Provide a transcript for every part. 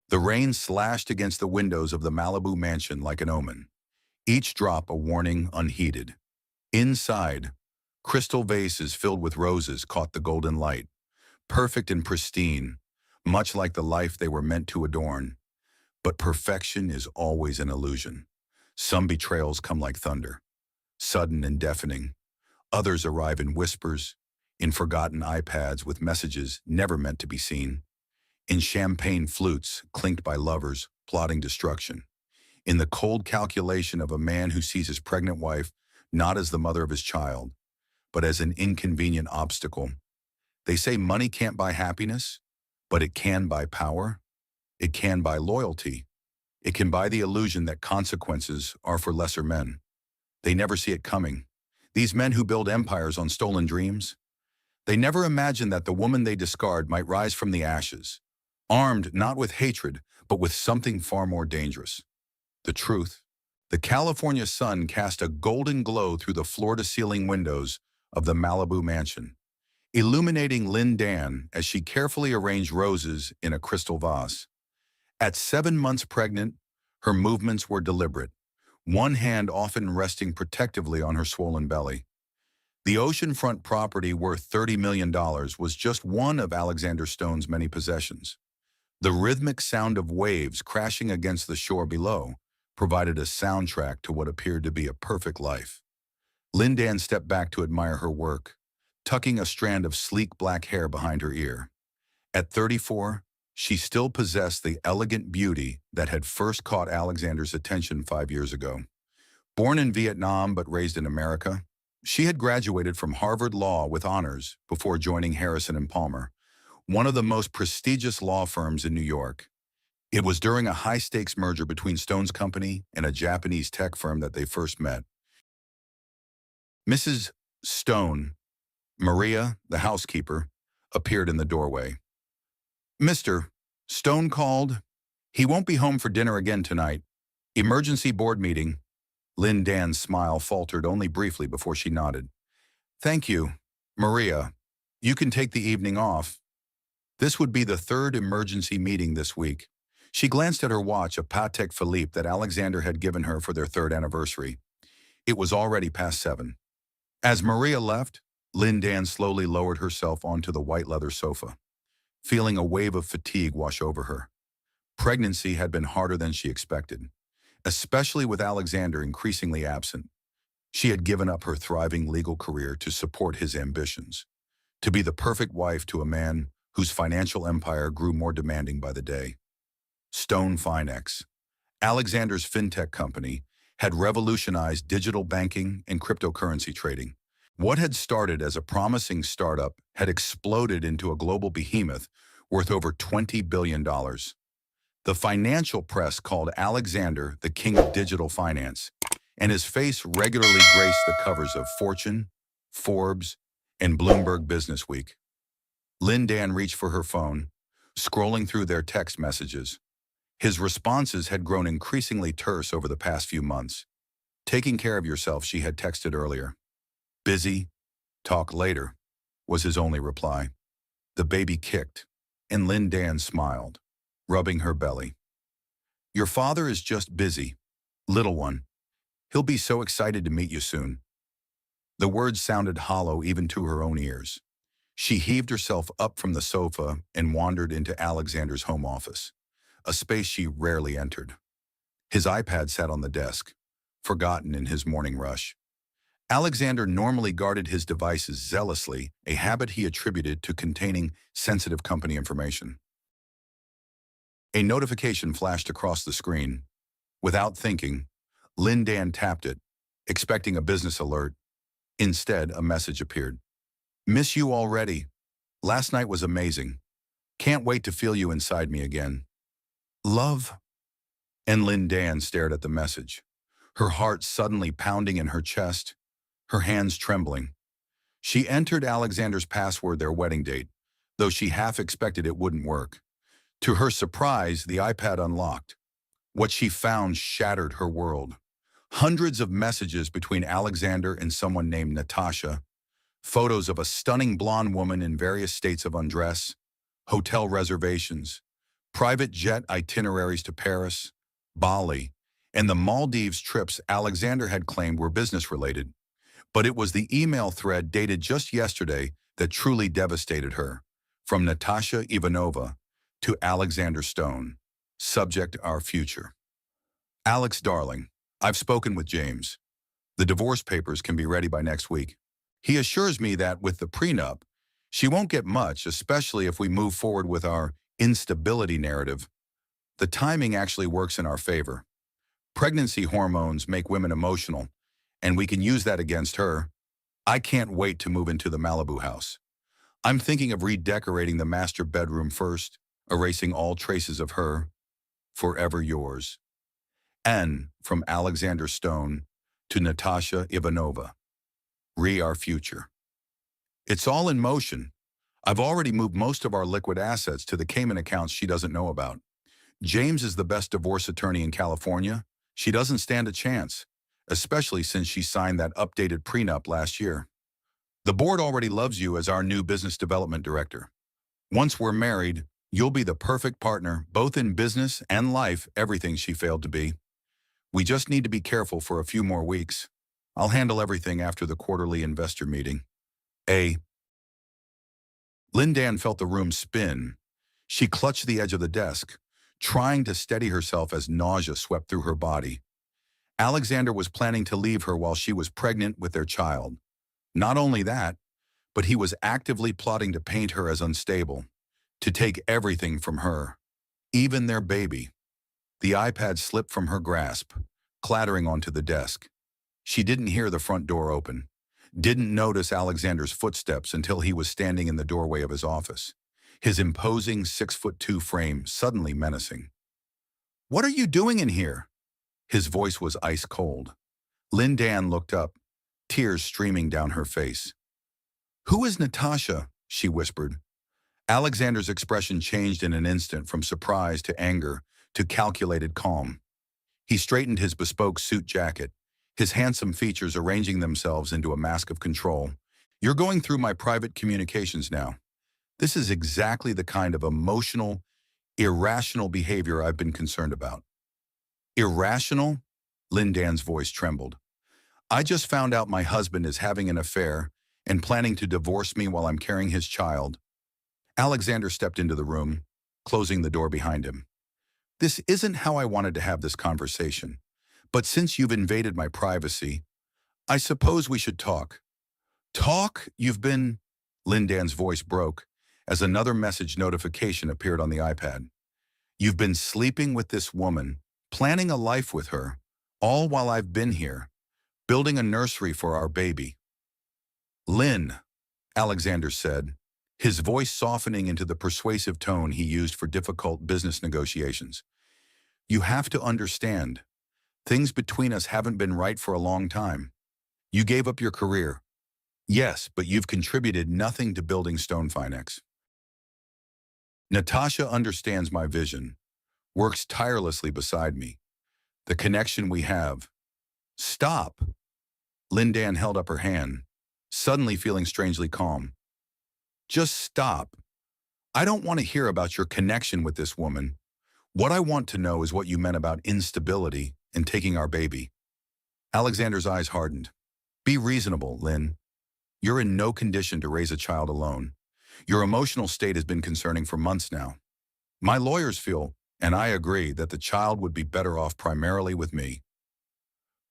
The rain slashed against the windows of the Malibu mansion like an omen, each drop a warning unheeded. Inside, crystal vases filled with roses caught the golden light, perfect and pristine, much like the life they were meant to adorn. But perfection is always an illusion. Some betrayals come like thunder, sudden and deafening. Others arrive in whispers, in forgotten iPads with messages never meant to be seen, in champagne flutes clinked by lovers plotting destruction, in the cold calculation of a man who sees his pregnant wife not as the mother of his child, but as an inconvenient obstacle. They say money can't buy happiness, but it can buy power. It can buy loyalty. It can buy the illusion that consequences are for lesser men. They never see it coming. These men who build empires on stolen dreams, they never imagine that the woman they discard might rise from the ashes, armed not with hatred, but with something far more dangerous. The truth. The California sun cast a golden glow through the floor-to-ceiling windows of the Malibu mansion, illuminating Lynn Dan as she carefully arranged roses in a crystal vase. At 7 months pregnant, her movements were deliberate, one hand often resting protectively on her swollen belly. The oceanfront property worth $30 million was just one of Alexander Stone's many possessions. The rhythmic sound of waves crashing against the shore below provided a soundtrack to what appeared to be a perfect life. Lynn Dan stepped back to admire her work, tucking a strand of sleek black hair behind her ear. At 34, she still possessed the elegant beauty that had first caught Alexander's attention 5 years ago. Born in Vietnam but raised in America, she had graduated from Harvard Law with honors before joining Harrison and Palmer, one of the most prestigious law firms in New York. It was during a high-stakes merger between Stone's company and a Japanese tech firm that they first met. Mrs. Stone, Maria, the housekeeper, appeared in the doorway. "Mr. Stone called. He won't be home for dinner again tonight. Emergency board meeting." Lynn Dan's smile faltered only briefly before she nodded. "Thank you, Maria. You can take the evening off." This would be the third emergency meeting this week. She glanced at her watch, a Patek Philippe that Alexander had given her for their third anniversary. It was already past 7. As Maria left, Lynn Dan slowly lowered herself onto the white leather sofa, feeling a wave of fatigue wash over her. Pregnancy had been harder than she expected, especially with Alexander increasingly absent. She had given up her thriving legal career to support his ambitions, to be the perfect wife to a man whose financial empire grew more demanding by the day. Stone Finex, Alexander's fintech company, had revolutionized digital banking and cryptocurrency trading. What had started as a promising startup had exploded into a global behemoth worth over $20 billion. The financial press called Alexander the king of digital finance, and his face regularly graced the covers of Fortune, Forbes, and Bloomberg Businessweek. Lynn Dan reached for her phone, scrolling through their text messages. His responses had grown increasingly terse over the past few months. "Taking care of yourself," she had texted earlier. "Busy. Talk later," was his only reply. The baby kicked, and Lynn Dan smiled, rubbing her belly. "Your father is just busy, little one. He'll be so excited to meet you soon." The words sounded hollow even to her own ears. She heaved herself up from the sofa and wandered into Alexander's home office, a space she rarely entered. His iPad sat on the desk, forgotten in his morning rush. Alexander normally guarded his devices zealously, a habit he attributed to containing sensitive company information. A notification flashed across the screen. Without thinking, Lynn Dan tapped it, expecting a business alert. Instead, a message appeared. "Miss you already. Last night was amazing. Can't wait to feel you inside me again. Love." And Lynn Dan stared at the message, her heart suddenly pounding in her chest, her hands trembling. She entered Alexander's password, their wedding date, though she half expected it wouldn't work. To her surprise, the iPad unlocked. What she found shattered her world. Hundreds of messages between Alexander and someone named Natasha, photos of a stunning blonde woman in various states of undress, hotel reservations, Private jet itineraries to Paris, Bali, and the Maldives trips Alexander had claimed were business-related. But it was the email thread dated just yesterday that truly devastated her. From Natasha Ivanova to Alexander Stone. Subject: our future. Alex, darling, I've spoken with James. The divorce papers can be ready by next week. He assures me that with the prenup, she won't get much, especially if we move forward with our instability narrative. The timing actually works in our favor. Pregnancy hormones make women emotional, and we can use that against her. I can't wait to move into the Malibu house. I'm thinking of redecorating the master bedroom first, erasing all traces of her. Forever yours. N. From Alexander Stone to Natasha Ivanova. Our future. It's all in motion. I've already moved most of our liquid assets to the Cayman accounts she doesn't know about. James is the best divorce attorney in California. She doesn't stand a chance, especially since she signed that updated prenup last year. The board already loves you as our new business development director. Once we're married, you'll be the perfect partner, both in business and life, everything she failed to be. We just need to be careful for a few more weeks. I'll handle everything after the quarterly investor meeting. A. Lindan felt the room spin. She clutched the edge of the desk, trying to steady herself as nausea swept through her body. Alexander was planning to leave her while she was pregnant with their child. Not only that, but he was actively plotting to paint her as unstable, to take everything from her, even their baby. The iPad slipped from her grasp, clattering onto the desk. She didn't hear the front door open, didn't notice Alexander's footsteps until he was standing in the doorway of his office, his imposing 6'2" frame suddenly menacing. "What are you doing in here?" His voice was ice cold. Lindan looked up, tears streaming down her face. "Who is Natasha?" she whispered. Alexander's expression changed in an instant from surprise to anger to calculated calm. He straightened his bespoke suit jacket, his handsome features arranging themselves into a mask of control. "You're going through my private communications now. This is exactly the kind of emotional, irrational behavior I've been concerned about." "Irrational?" Lindan's voice trembled. "I just found out my husband is having an affair and planning to divorce me while I'm carrying his child." Alexander stepped into the room, closing the door behind him. "This isn't how I wanted to have this conversation, but since you've invaded my privacy, I suppose we should talk." "Talk? You've been—" Lindan's voice broke as another message notification appeared on the iPad. "You've been sleeping with this woman, planning a life with her, all while I've been here, building a nursery for our baby." "Lynn," Alexander said, his voice softening into the persuasive tone he used for difficult business negotiations. "You have to understand, things between us haven't been right for a long time. You gave up your career. Yes, but you've contributed nothing to building Stone Finex. Natasha understands my vision, works tirelessly beside me. The connection we have—" "Stop!" Lindan held up her hand, suddenly feeling strangely calm. "Just stop. I don't want to hear about your connection with this woman. What I want to know is what you meant about instability and taking our baby." Alexander's eyes hardened. "Be reasonable, Lynn. You're in no condition to raise a child alone. Your emotional state has been concerning for months now. My lawyers feel, and I agree, that the child would be better off primarily with me."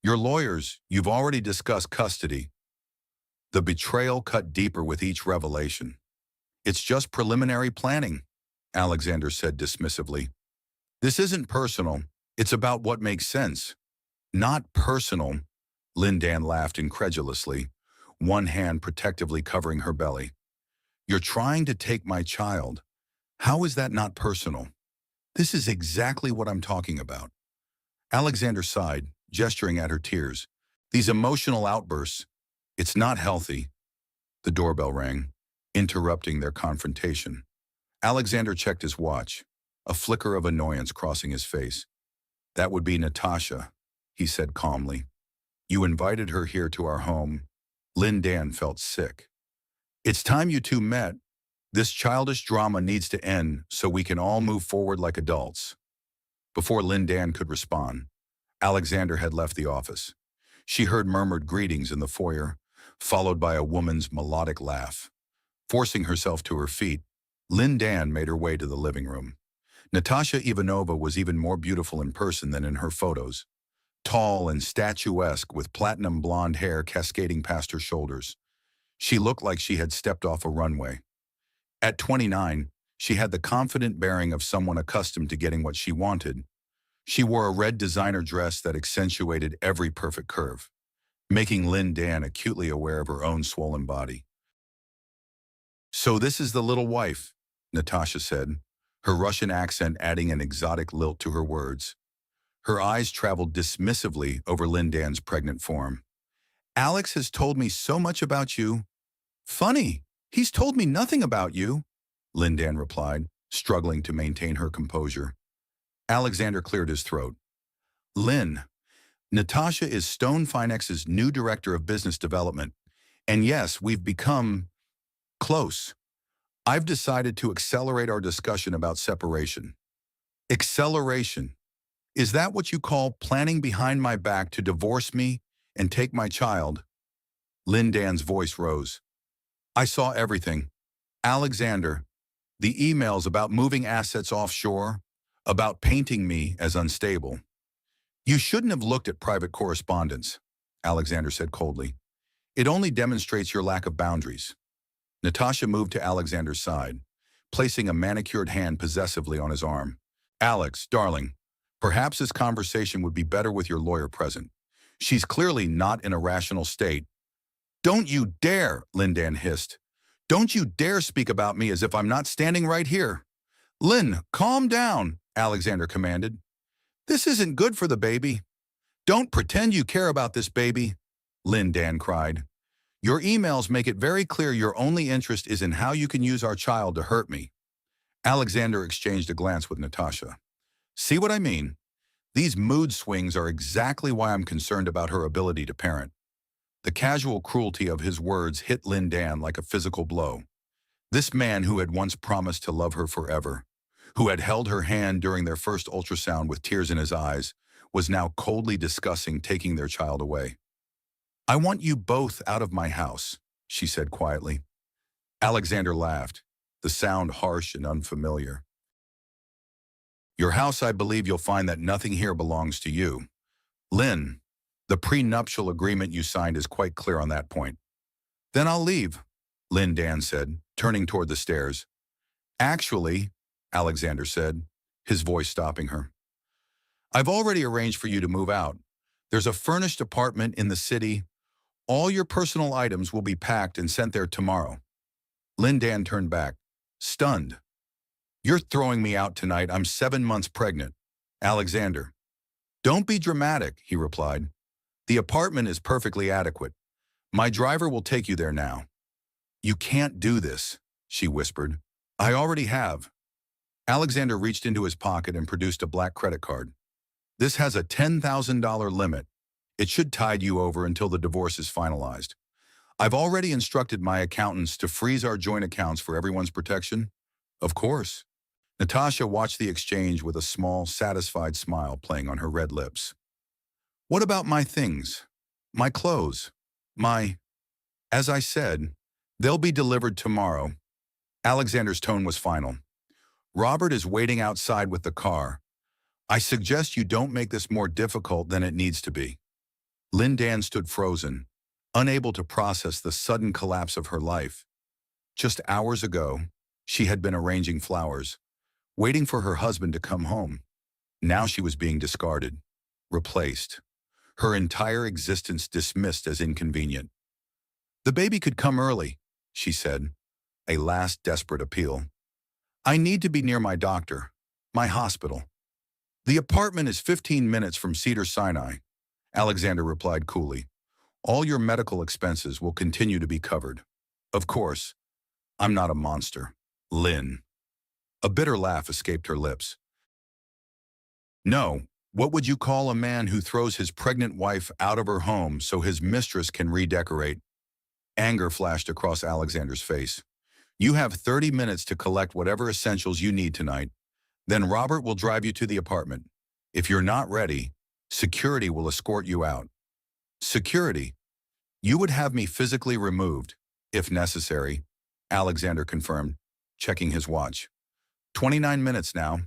"Your lawyers, you've already discussed custody." The betrayal cut deeper with each revelation. "It's just preliminary planning," Alexander said dismissively. "This isn't personal. It's about what makes sense." "Not personal," Lindan laughed incredulously, one hand protectively covering her belly. "You're trying to take my child. How is that not personal?" "This is exactly what I'm talking about." Alexander sighed, gesturing at her tears. "These emotional outbursts, it's not healthy." The doorbell rang, interrupting their confrontation. Alexander checked his watch, a flicker of annoyance crossing his face. "That would be Natasha," he said calmly. "You invited her here to our home." Lindan felt sick. "It's time you two met. This childish drama needs to end so we can all move forward like adults. Before Lynn Dan could respond, Alexander had left the office. She heard murmured greetings in the foyer, followed by a woman's melodic laugh. Forcing herself to her feet, Lynn Dan made her way to the living room. Natasha Ivanova was even more beautiful in person than in her photos. Tall and statuesque with platinum blonde hair cascading past her shoulders. She looked like she had stepped off a runway. At 29, she had the confident bearing of someone accustomed to getting what she wanted. She wore a red designer dress that accentuated every perfect curve, making Lynn Dan acutely aware of her own swollen body. "So this is the little wife," Natasha said, her Russian accent adding an exotic lilt to her words. Her eyes traveled dismissively over Lynn Dan's pregnant form. "Alex has told me so much about you." "Funny, he's told me nothing about you," Lynn Dan replied, struggling to maintain her composure. Alexander cleared his throat. "Lynn, Natasha is Stone Finex's new director of business development. And yes, we've become close. I've decided to accelerate our discussion about separation." "Acceleration? Is that what you call planning behind my back to divorce me and take my child?" Lynn Dan's voice rose. "I saw everything. Alexander, the emails about moving assets offshore, about painting me as unstable. You shouldn't have looked at private correspondence," Alexander said coldly. "It only demonstrates your lack of boundaries." Natasha moved to Alexander's side, placing a manicured hand possessively on his arm. "Alex, darling, perhaps this conversation would be better with your lawyer present. She's clearly not in a rational state." "Don't you dare," Lynn Dan hissed. "Don't you dare speak about me as if I'm not standing right here." "Lynn, calm down," Alexander commanded. "This isn't good for the baby." "Don't pretend you care about this baby," Lynn Dan cried. "Your emails make it very clear your only interest is in how you can use our child to hurt me." Alexander exchanged a glance with Natasha. "See what I mean? These mood swings are exactly why I'm concerned about her ability to parent." The casual cruelty of his words hit Lynn Dan like a physical blow. This man who had once promised to love her forever, who had held her hand during their first ultrasound with tears in his eyes, was now coldly discussing taking their child away. "I want you both out of my house," she said quietly. Alexander laughed, the sound harsh and unfamiliar. "Your house, I believe you'll find that nothing here belongs to you. Lynn, the prenuptial agreement you signed is quite clear on that point." "Then I'll leave," Lynn Dan said, turning toward the stairs. "Actually," Alexander said, his voice stopping her, "I've already arranged for you to move out. There's a furnished apartment in the city. All your personal items will be packed and sent there tomorrow." Lynn Dan turned back, stunned. "You're throwing me out tonight. I'm 7 months pregnant." "Alexander." "Don't be dramatic," he replied. "The apartment is perfectly adequate. My driver will take you there now." "You can't do this," she whispered. "I already have." Alexander reached into his pocket and produced a black credit card. "This has a $10,000 limit. It should tide you over until the divorce is finalized. I've already instructed my accountants to freeze our joint accounts for everyone's protection." "Of course." Natasha watched the exchange with a small, satisfied smile playing on her red lips. "What about my things? My clothes? My—" "As I said, they'll be delivered tomorrow." Alexander's tone was final. "Robert is waiting outside with the car. I suggest you don't make this more difficult than it needs to be." Lynn Dan stood frozen, unable to process the sudden collapse of her life. Just hours ago, she had been arranging flowers, waiting for her husband to come home. Now she was being discarded, replaced, her entire existence dismissed as inconvenient. "The baby could come early," she said, a last desperate appeal. "I need to be near my doctor, my hospital." "The apartment is 15 minutes from Cedars-Sinai," Alexander replied coolly. "All your medical expenses will continue to be covered. Of course, I'm not a monster, Lynn." A bitter laugh escaped her lips. "No, what would you call a man who throws his pregnant wife out of her home so his mistress can redecorate?" Anger flashed across Alexander's face. You have 30 minutes to collect whatever essentials you need tonight. Then Robert will drive you to the apartment. If you're not ready, security will escort you out. Security? You would have me physically removed, if necessary, Alexander confirmed, checking his watch. 29 minutes now.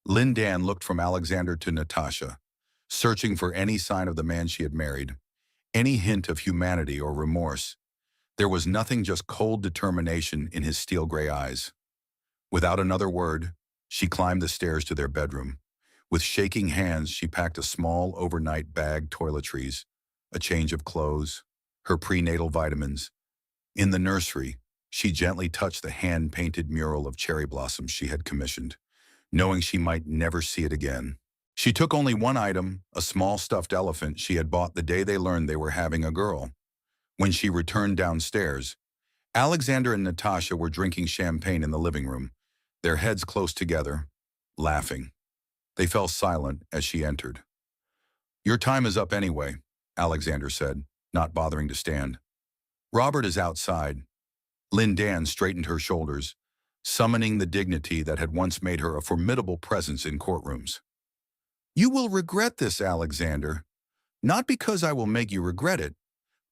Lynn Dan looked from Alexander to Natasha, searching for any sign of the man she had married, any hint of humanity or remorse. There was nothing, just cold determination in his steel gray eyes. Without another word, she climbed the stairs to their bedroom. With shaking hands, she packed a small overnight bag, toiletries, a change of clothes, her prenatal vitamins. In the nursery, she gently touched the hand-painted mural of cherry blossoms she had commissioned, knowing she might never see it again. She took only one item, a small stuffed elephant she had bought the day they learned they were having a girl. When she returned downstairs, Alexander and Natasha were drinking champagne in the living room, their heads close together, laughing. They fell silent as she entered. "Your time is up anyway," Alexander said, not bothering to stand. "Robert is outside." Lynn Dan straightened her shoulders, summoning the dignity that had once made her a formidable presence in courtrooms. "You will regret this, Alexander. Not because I will make you regret it,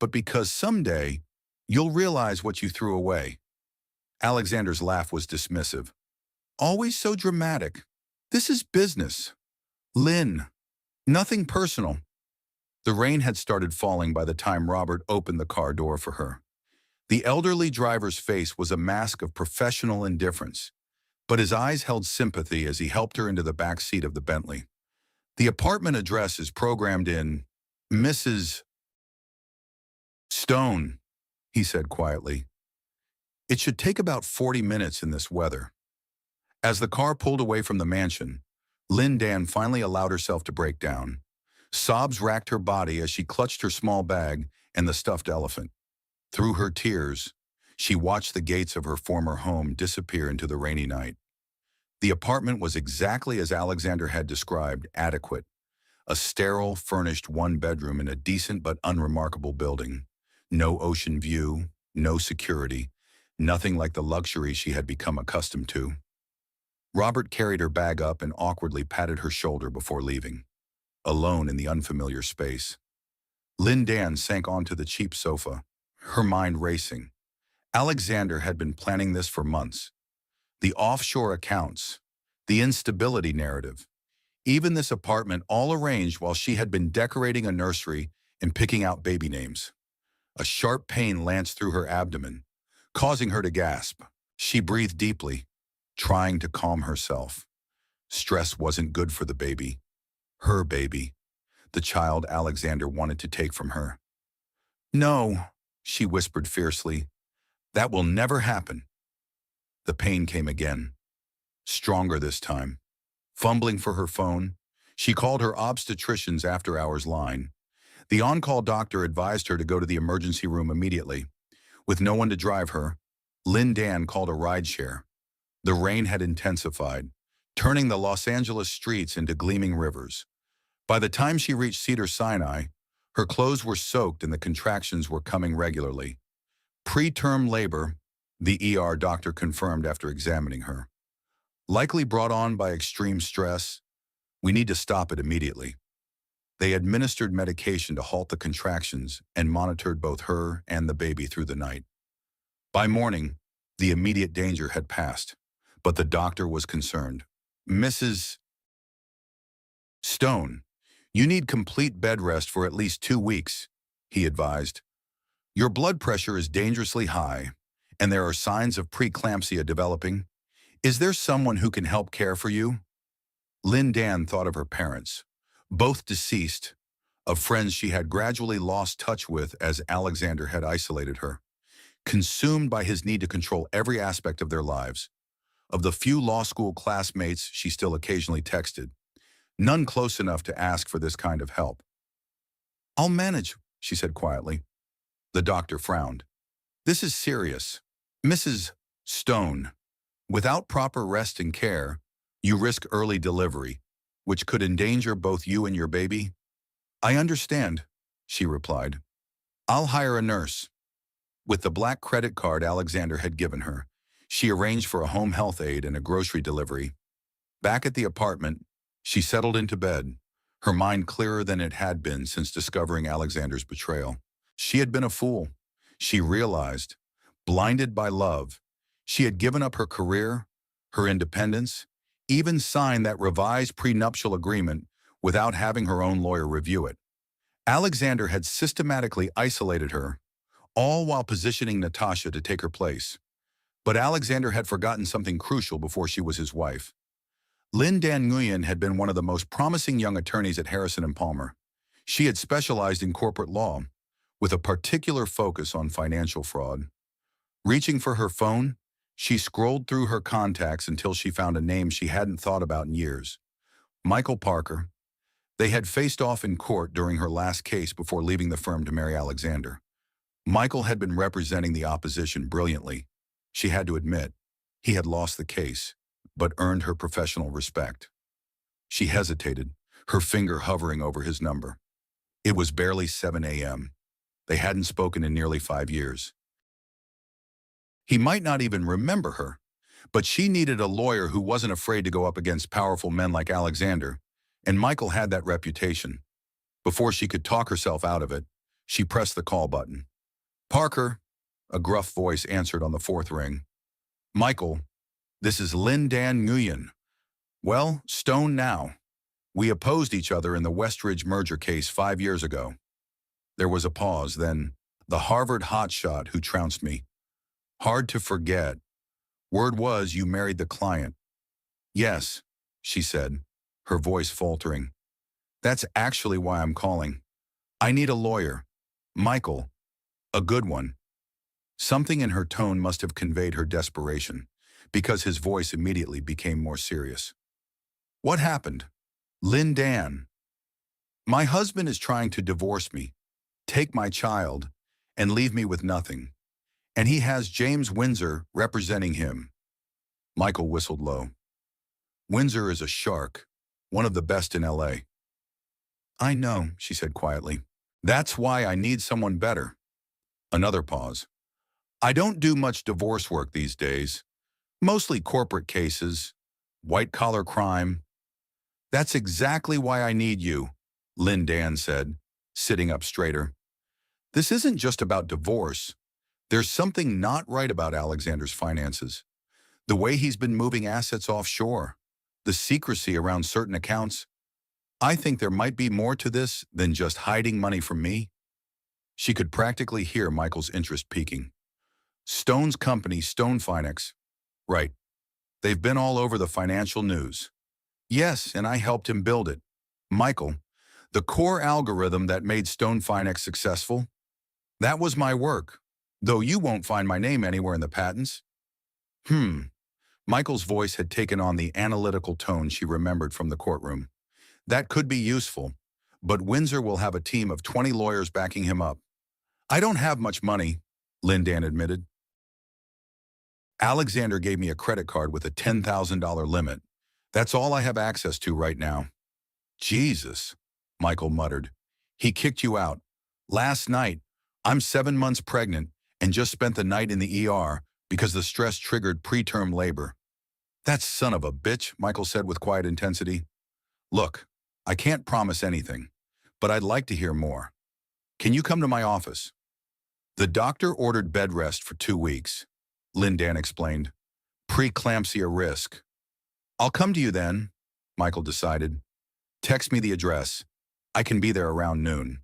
but because someday you'll realize what you threw away." Alexander's laugh was dismissive. "Always so dramatic. This is business. Lynn, nothing personal." The rain had started falling by the time Robert opened the car door for her. The elderly driver's face was a mask of professional indifference, but his eyes held sympathy as he helped her into the back seat of the Bentley. "The apartment address is programmed in Mrs. Stone," he said quietly. "It should take about 40 minutes in this weather." As the car pulled away from the mansion, Lynn Dan finally allowed herself to break down. Sobs racked her body as she clutched her small bag and the stuffed elephant. Through her tears, she watched the gates of her former home disappear into the rainy night. The apartment was exactly as Alexander had described, adequate. A sterile, furnished one-bedroom in a decent but unremarkable building. No ocean view, no security, nothing like the luxury she had become accustomed to. Robert carried her bag up and awkwardly patted her shoulder before leaving, alone in the unfamiliar space. Lynn Dan sank onto the cheap sofa, her mind racing. Alexander had been planning this for months. The offshore accounts, the instability narrative, even this apartment, all arranged while she had been decorating a nursery and picking out baby names. A sharp pain lanced through her abdomen, causing her to gasp. She breathed deeply, trying to calm herself. Stress wasn't good for the baby. Her baby. The child Alexander wanted to take from her. "No," she whispered fiercely. "That will never happen." The pain came again, stronger this time. Fumbling for her phone, she called her obstetrician's after-hours line. The on-call doctor advised her to go to the emergency room immediately. With no one to drive her, Lynn Dan called a rideshare. The rain had intensified, turning the Los Angeles streets into gleaming rivers. By the time she reached Cedars-Sinai, her clothes were soaked and the contractions were coming regularly. Preterm labor, the ER doctor confirmed after examining her. Likely brought on by extreme stress. We need to stop it immediately. They administered medication to halt the contractions and monitored both her and the baby through the night. By morning, the immediate danger had passed, but the doctor was concerned. "Mrs. Stone, you need complete bed rest for at least 2 weeks," he advised. "Your blood pressure is dangerously high, and there are signs of preeclampsia developing. Is there someone who can help care for you?" Lynn Dan thought of her parents, both deceased, of friends she had gradually lost touch with as Alexander had isolated her, consumed by his need to control every aspect of their lives, of the few law school classmates she still occasionally texted, none close enough to ask for this kind of help. "I'll manage," she said quietly. The doctor frowned. "This is serious. Mrs. Stone, without proper rest and care, you risk early delivery, which could endanger both you and your baby." "I understand," she replied. "I'll hire a nurse." With the black credit card Alexander had given her, She arranged for a home health aide and a grocery delivery. Back at the apartment, she settled into bed, her mind clearer than it had been since discovering Alexander's betrayal. She had been a fool. She realized, blinded by love, she had given up her career, her independence, even signed that revised prenuptial agreement without having her own lawyer review it. Alexander had systematically isolated her, all while positioning Natasha to take her place. But Alexander had forgotten something crucial before she was his wife. Lynn Dan Nguyen had been one of the most promising young attorneys at Harrison and Palmer. She had specialized in corporate law, with a particular focus on financial fraud. Reaching for her phone, she scrolled through her contacts until she found a name she hadn't thought about in years. Michael Parker. They had faced off in court during her last case before leaving the firm to marry Alexander. Michael had been representing the opposition brilliantly. She had to admit, he had lost the case, but earned her professional respect. She hesitated, her finger hovering over his number. It was barely 7 a.m. They hadn't spoken in nearly 5 years. He might not even remember her, but she needed a lawyer who wasn't afraid to go up against powerful men like Alexander, and Michael had that reputation. Before she could talk herself out of it, she pressed the call button. "Parker," a gruff voice answered on the fourth ring. "Michael, this is Lynn Dan Nguyen. Well, Stone now. We opposed each other in the Westridge merger case 5 years ago." There was a pause, then, "The Harvard hotshot who trounced me. Hard to forget. Word was you married the client." "Yes," she said, her voice faltering. "That's actually why I'm calling. I need a lawyer. Michael. A good one." Something in her tone must have conveyed her desperation, because his voice immediately became more serious. "What happened?" "Lynn Dan. My husband is trying to divorce me, take my child, and leave me with nothing. And he has James Windsor representing him." Michael whistled low. "Windsor is a shark, one of the best in L.A. "I know," she said quietly. "That's why I need someone better." Another pause. "I don't do much divorce work these days. Mostly corporate cases, white-collar crime." "That's exactly why I need you," Lynn Dan said, sitting up straighter. "This isn't just about divorce. There's something not right about Alexander's finances. The way he's been moving assets offshore, the secrecy around certain accounts. I think there might be more to this than just hiding money from me." She could practically hear Michael's interest peaking. "Stone's company, Stone Finex. Right. They've been all over the financial news." "Yes, and I helped him build it. Michael, the core algorithm that made Stone Finex successful. That was my work, though you won't find my name anywhere in the patents." Michael's voice had taken on the analytical tone she remembered from the courtroom. "That could be useful, but Windsor will have a team of 20 lawyers backing him up." "I don't have much money," Lynn Dan admitted. "Alexander gave me a credit card with a $10,000 limit. That's all I have access to right now." "Jesus," Michael muttered. "He kicked you out. Last night, I'm 7 months pregnant and just spent the night in the ER because the stress triggered preterm labor." "That son of a bitch," Michael said with quiet intensity. "Look, I can't promise anything, but I'd like to hear more. Can you come to my office?" "The doctor ordered bed rest for 2 weeks," Lynn Dan explained. "Preeclampsia risk." "I'll come to you then," Michael decided. "Text me the address. I can be there around noon."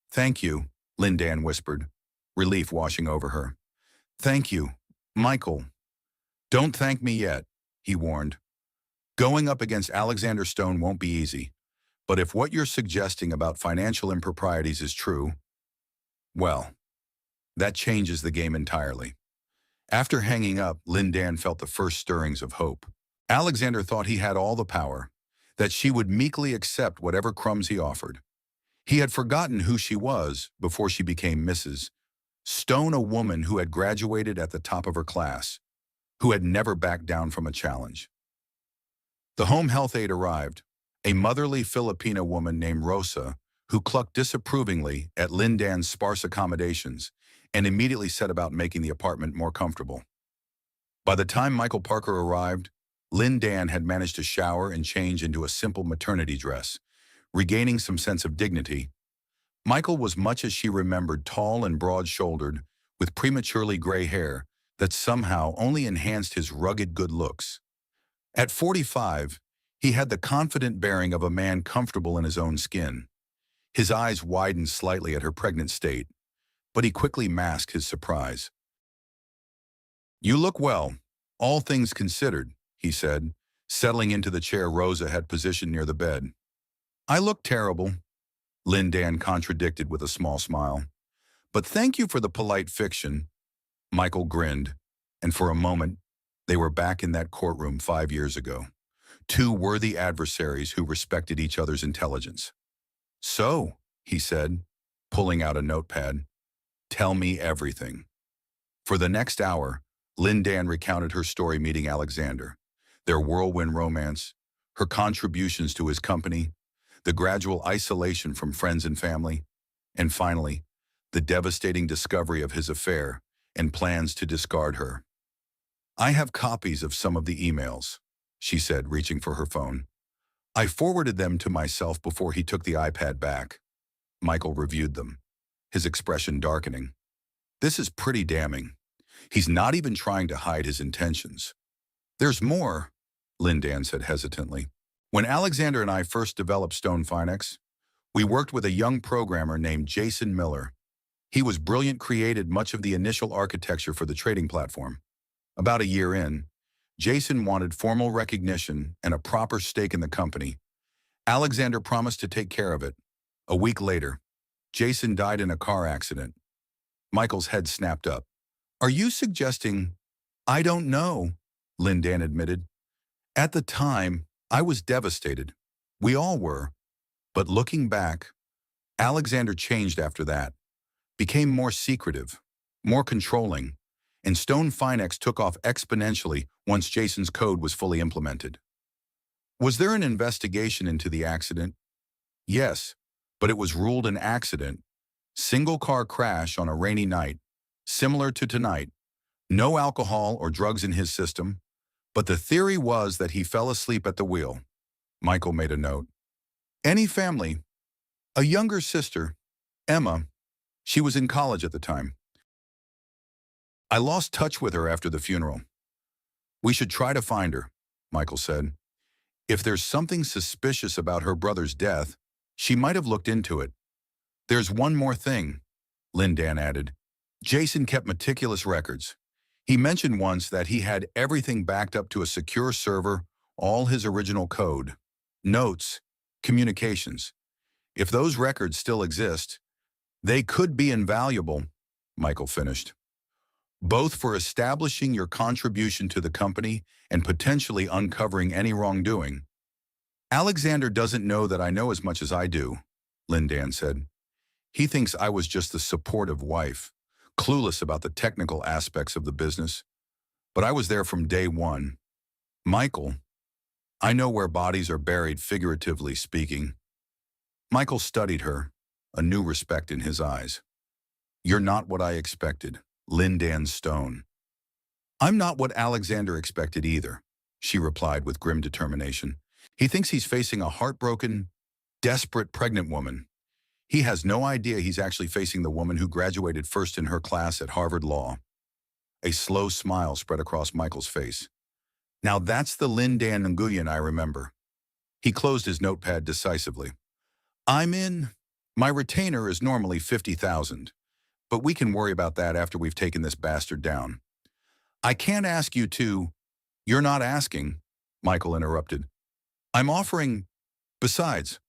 "Thank you," Lynn Dan whispered, relief washing over her. "Thank you, Michael." "Don't thank me yet," he warned. "Going up against Alexander Stone won't be easy, but if what you're suggesting about financial improprieties is true, well, that changes the game entirely." After hanging up, Lynn Dan felt the first stirrings of hope. Alexander thought he had all the power, that she would meekly accept whatever crumbs he offered. He had forgotten who she was before she became Mrs. Stone, a woman who had graduated at the top of her class, who had never backed down from a challenge. The home health aide arrived, a motherly Filipina woman named Rosa, who clucked disapprovingly at Lynn Dan's sparse accommodations and immediately set about making the apartment more comfortable. By the time Michael Parker arrived, Lynn Dan had managed to shower and change into a simple maternity dress, regaining some sense of dignity. Michael was much as she remembered, tall and broad-shouldered, with prematurely gray hair that somehow only enhanced his rugged good looks. At 45, he had the confident bearing of a man comfortable in his own skin. His eyes widened slightly at her pregnant state, but he quickly masked his surprise. "You look well, all things considered," he said, settling into the chair Rosa had positioned near the bed. "I look terrible," Lynn Dan contradicted with a small smile. "But thank you for the polite fiction." Michael grinned, and for a moment, they were back in that courtroom 5 years ago. Two worthy adversaries who respected each other's intelligence. "So," he said, pulling out a notepad, "tell me everything." For the next hour, Lynn Dan recounted her story meeting Alexander, their whirlwind romance, her contributions to his company, the gradual isolation from friends and family, and finally, the devastating discovery of his affair and plans to discard her. "I have copies of some of the emails," she said, reaching for her phone. "I forwarded them to myself before he took the iPad back." Michael reviewed them, his expression darkening. "This is pretty damning. He's not even trying to hide his intentions." "There's more," Lynn Dan said hesitantly. "When Alexander and I first developed Stone Finex, we worked with a young programmer named Jason Miller. He was brilliant, created much of the initial architecture for the trading platform. About a year in, Jason wanted formal recognition and a proper stake in the company. Alexander promised to take care of it. A week later, Jason died in a car accident." Michael's head snapped up. "Are you suggesting—" "I don't know," Lynn Dan admitted. "At the time, I was devastated. We all were. But looking back, Alexander changed after that, became more secretive, more controlling, and Stone Finex took off exponentially once Jason's code was fully implemented." "Was there an investigation into the accident?" "Yes, but it was ruled an accident. Single car crash on a rainy night, similar to tonight. No alcohol or drugs in his system, but the theory was that he fell asleep at the wheel." Michael made a note. "Any family?" "A younger sister, Emma. She was in college at the time. I lost touch with her after the funeral." "We should try to find her," Michael said. "If there's something suspicious about her brother's death, she might have looked into it." "There's one more thing," Lynn Dan added. "Jason kept meticulous records. He mentioned once that he had everything backed up to a secure server, all his original code, notes, communications. If those records still exist, they could be invaluable," Michael finished, "both for establishing your contribution to the company and potentially uncovering any wrongdoing." "Alexander doesn't know that I know as much as I do," Lynn Dan said. "He thinks I was just the supportive wife, clueless about the technical aspects of the business. But I was there from day one. Michael, I know where bodies are buried, figuratively speaking." Michael studied her, a new respect in his eyes. "You're not what I expected, Lynn Dan Stone." "I'm not what Alexander expected either," she replied with grim determination. "He thinks he's facing a heartbroken, desperate pregnant woman. He has no idea he's actually facing the woman who graduated first in her class at Harvard Law." A slow smile spread across Michael's face. "Now that's the Lynn Dan Nguyen I remember." He closed his notepad decisively. "I'm in. My retainer is normally 50,000, but we can worry about that after we've taken this bastard down." "I can't ask you to—" "You're not asking," Michael interrupted. "I'm offering. Besides,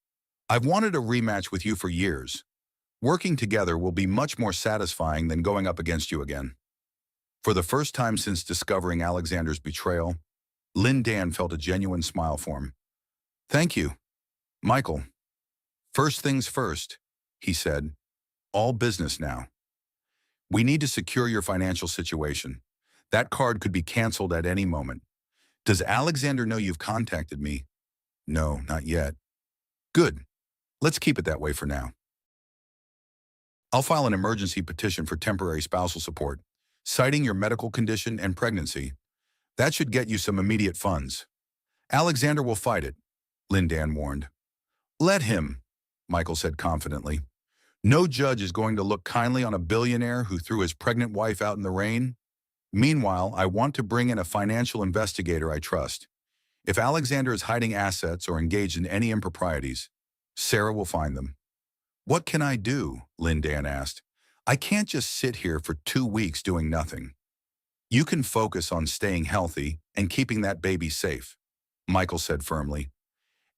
I've wanted a rematch with you for years. Working together will be much more satisfying than going up against you again." For the first time since discovering Alexander's betrayal, Lynn Dan felt a genuine smile for him. "Thank you, Michael. First things first," he said. "All business now. We need to secure your financial situation. That card could be canceled at any moment. Does Alexander know you've contacted me?" "No, not yet." "Good. Let's keep it that way for now. I'll file an emergency petition for temporary spousal support, citing your medical condition and pregnancy. That should get you some immediate funds. Alexander will fight it, Lindan warned. Let him, Michael said confidently. No judge is going to look kindly on a billionaire who threw his pregnant wife out in the rain. Meanwhile, I want to bring in a financial investigator I trust. If Alexander is hiding assets or engaged in any improprieties, Sarah will find them. What can I do? Lindan asked. I can't just sit here for 2 weeks doing nothing. You can focus on staying healthy and keeping that baby safe, Michael said firmly.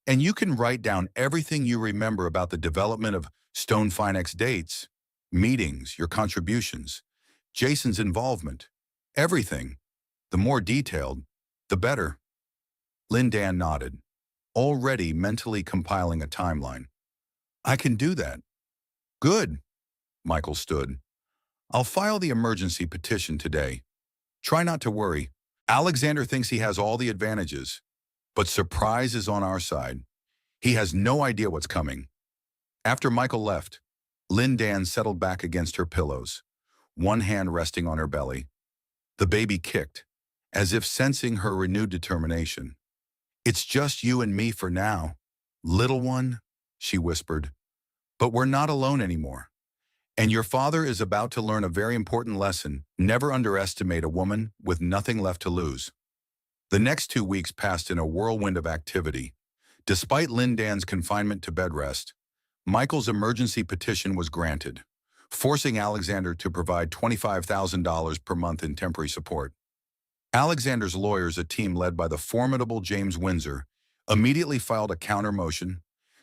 And you can write down everything you remember about the development of Stone Finex dates, meetings, your contributions, Jason's involvement, everything. The more detailed, the better. Lindan nodded, already mentally compiling a timeline. I can do that. Good. Michael stood. I'll file the emergency petition today. Try not to worry. Alexander thinks he has all the advantages, but surprise is on our side. He has no idea what's coming. After Michael left, Lindan settled back against her pillows, one hand resting on her belly. The baby kicked, as if sensing her renewed determination. It's just you and me for now, little one, she whispered. But we're not alone anymore. And your father is about to learn a very important lesson. Never underestimate a woman with nothing left to lose. The next 2 weeks passed in a whirlwind of activity. Despite Lindan's confinement to bed rest, Michael's emergency petition was granted, forcing Alexander to provide $25,000 per month in temporary support. Alexander's lawyers, a team led by the formidable James Windsor, immediately filed a counter motion,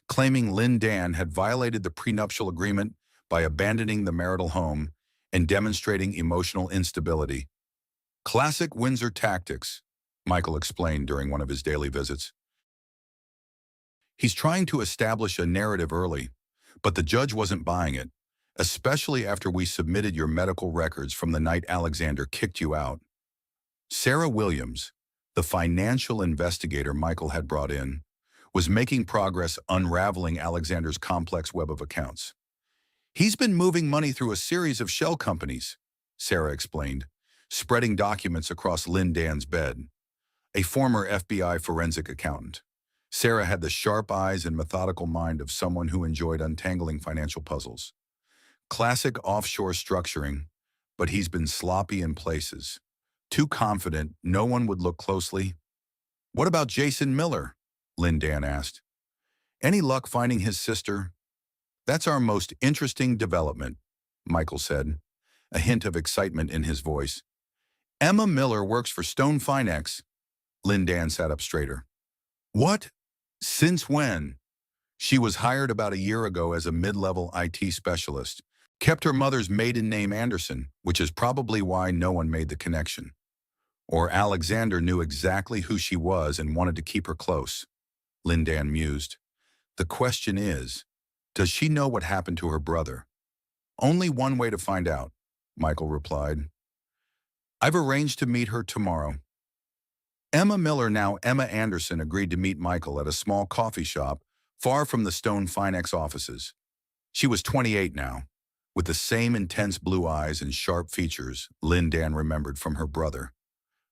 claiming Lindan had violated the prenuptial agreement by abandoning the marital home and demonstrating emotional instability. Classic Windsor tactics, Michael explained during one of his daily visits. He's trying to establish a narrative early, but the judge wasn't buying it, especially after we submitted your medical records from the night Alexander kicked you out. Sarah Williams, the financial investigator Michael had brought in, was making progress unraveling Alexander's complex web of accounts. He's been moving money through a series of shell companies, Sarah explained, spreading documents across Lindan's bed. A former FBI forensic accountant, Sarah had the sharp eyes and methodical mind of someone who enjoyed untangling financial puzzles. Classic offshore structuring, but he's been sloppy in places. Too confident no one would look closely. What about Jason Miller? Lindan asked. Any luck finding his sister? That's our most interesting development, Michael said, a hint of excitement in his voice. Emma Miller works for Stone Finex. Lindan sat up straighter. What? Since when? She was hired about a year ago as a mid-level IT specialist, kept her mother's maiden name Anderson, which is probably why no one made the connection. Or Alexander knew exactly who she was and wanted to keep her close, Lindan mused. The question is, does she know what happened to her brother? Only one way to find out, Michael replied. I've arranged to meet her tomorrow. Emma Miller, now Emma Anderson, agreed to meet Michael at a small coffee shop far from the Stone Finex offices. She was 28 now, with the same intense blue eyes and sharp features Lindan remembered from her brother.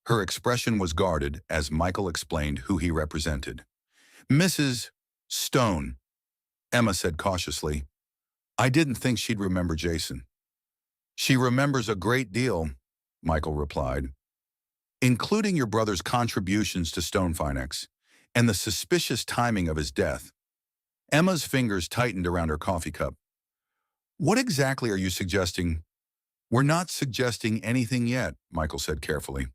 Her expression was guarded as Michael explained who he represented. Mrs. Stone, Emma said cautiously. I didn't think she'd remember Jason. She remembers a great deal, Michael replied, including your brother's contributions to Stone Finex and the suspicious timing of his death. Emma's fingers tightened around her coffee cup. What exactly are you suggesting? We're not suggesting anything yet, Michael said carefully.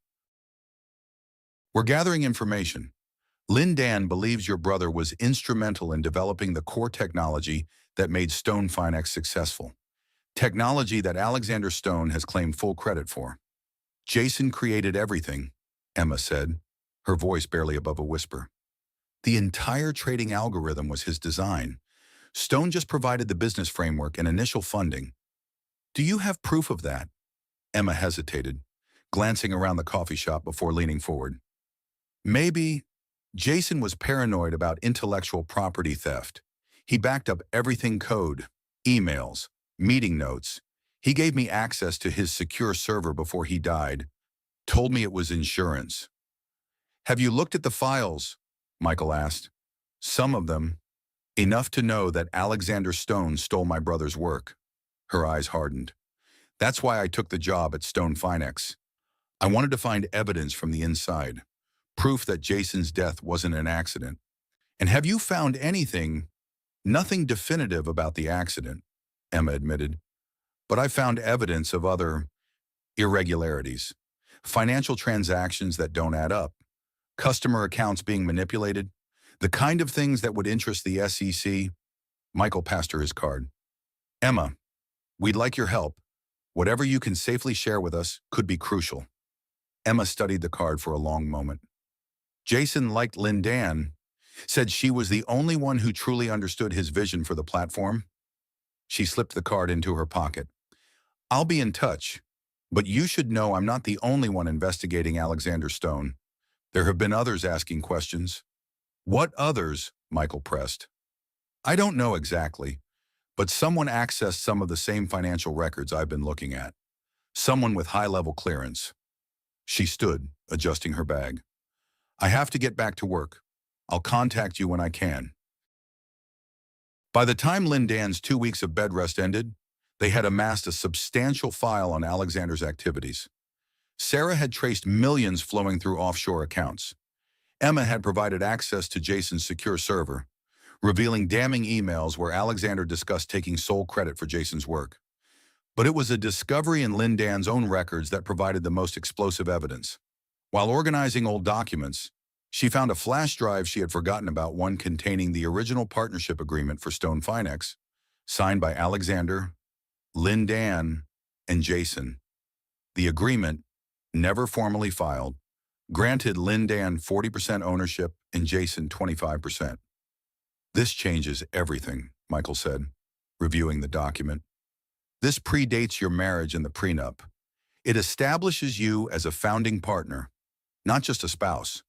We're gathering information. Lindan believes your brother was instrumental in developing the core technology that made Stone Finex successful. Technology that Alexander Stone has claimed full credit for. Jason created everything, Emma said, her voice barely above a whisper. The entire trading algorithm was his design. Stone just provided the business framework and initial funding. Do you have proof of that? Emma hesitated, glancing around the coffee shop before leaning forward. Maybe. Jason was paranoid about intellectual property theft. He backed up everything: code, emails, meeting notes. He gave me access to his secure server before he died, told me it was insurance. Have you looked at the files? Michael asked. Some of them. Enough to know that Alexander Stone stole my brother's work. Her eyes hardened. That's why I took the job at Stone Finex. I wanted to find evidence from the inside, proof that Jason's death wasn't an accident. And have you found anything? Nothing definitive about the accident, Emma admitted. But I found evidence of other irregularities, financial transactions that don't add up, customer accounts being manipulated, the kind of things that would interest the SEC. Michael passed her his card. Emma, we'd like your help. Whatever you can safely share with us could be crucial. Emma studied the card for a long moment. Jason liked Lindan, said she was the only one who truly understood his vision for the platform. She slipped the card into her pocket. I'll be in touch, but you should know I'm not the only one investigating Alexander Stone. There have been others asking questions. What others? Michael pressed. I don't know exactly, but someone accessed some of the same financial records I've been looking at. Someone with high-level clearance. She stood, adjusting her bag. I have to get back to work. I'll contact you when I can. By the time Lindan's 2 weeks of bed rest ended, they had amassed a substantial file on Alexander's activities. Sarah had traced millions flowing through offshore accounts. Emma had provided access to Jason's secure server, revealing damning emails where Alexander discussed taking sole credit for Jason's work. But it was a discovery in Lindan's own records that provided the most explosive evidence. While organizing old documents, she found a flash drive she had forgotten about, one containing the original partnership agreement for Stone Finex, signed by Alexander, Lindan, and Jason. The agreement, never formally filed, granted Lindan 40% ownership and Jason 25%. This changes everything, Michael said, reviewing the document. This predates your marriage and the prenup. It establishes you as a founding partner, not just a spouse.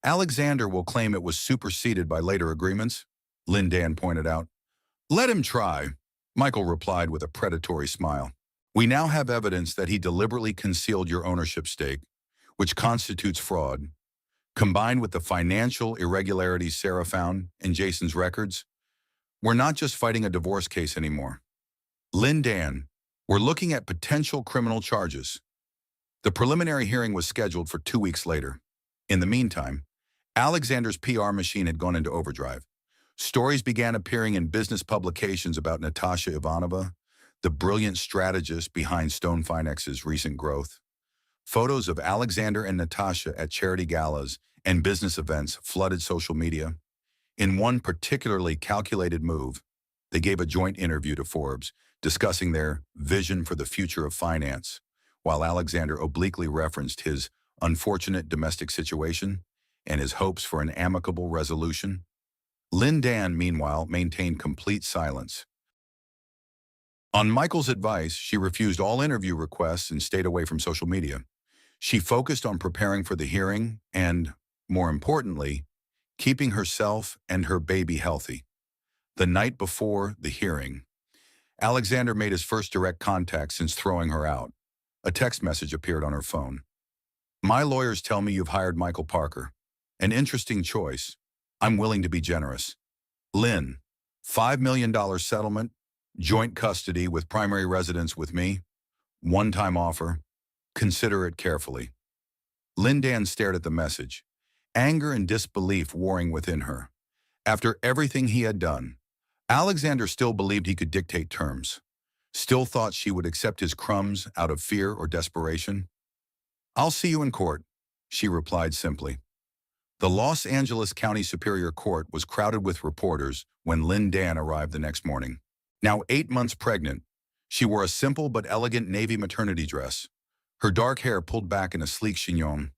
Alexander will claim it was superseded by later agreements, Lindan pointed out. Let him try, Michael replied with a predatory smile. We now have evidence that he deliberately concealed your ownership stake, which constitutes fraud. Combined with the financial irregularities Sarah found in Jason's records, we're not just fighting a divorce case anymore. Lindan, we're looking at potential criminal charges. The preliminary hearing was scheduled for 2 weeks later. In the meantime, Alexander's PR machine had gone into overdrive. Stories began appearing in business publications about Natasha Ivanova, the brilliant strategist behind Stone Finex's recent growth. Photos of Alexander and Natasha at charity galas and business events flooded social media. In one particularly calculated move, they gave a joint interview to Forbes, discussing their vision for the future of finance, while Alexander obliquely referenced his unfortunate domestic situation and his hopes for an amicable resolution. Lindan, meanwhile, maintained complete silence. On Michael's advice, she refused all interview requests and stayed away from social media. She focused on preparing for the hearing and, more importantly, keeping herself and her baby healthy. The night before the hearing, Alexander made his first direct contact since throwing her out. A text message appeared on her phone. My lawyers tell me you've hired Michael Parker. An interesting choice. I'm willing to be generous. Lynn, $5 million settlement, joint custody with primary residence with me, one-time offer. Consider it carefully. Lindan stared at the message, anger and disbelief warring within her. After everything he had done, Alexander still believed he could dictate terms, still thought she would accept his crumbs out of fear or desperation. I'll see you in court, she replied simply. The Los Angeles County Superior Court was crowded with reporters when Lindan arrived the next morning. Now 8 months pregnant, she wore a simple but elegant navy maternity dress, her dark hair pulled back in a sleek chignon.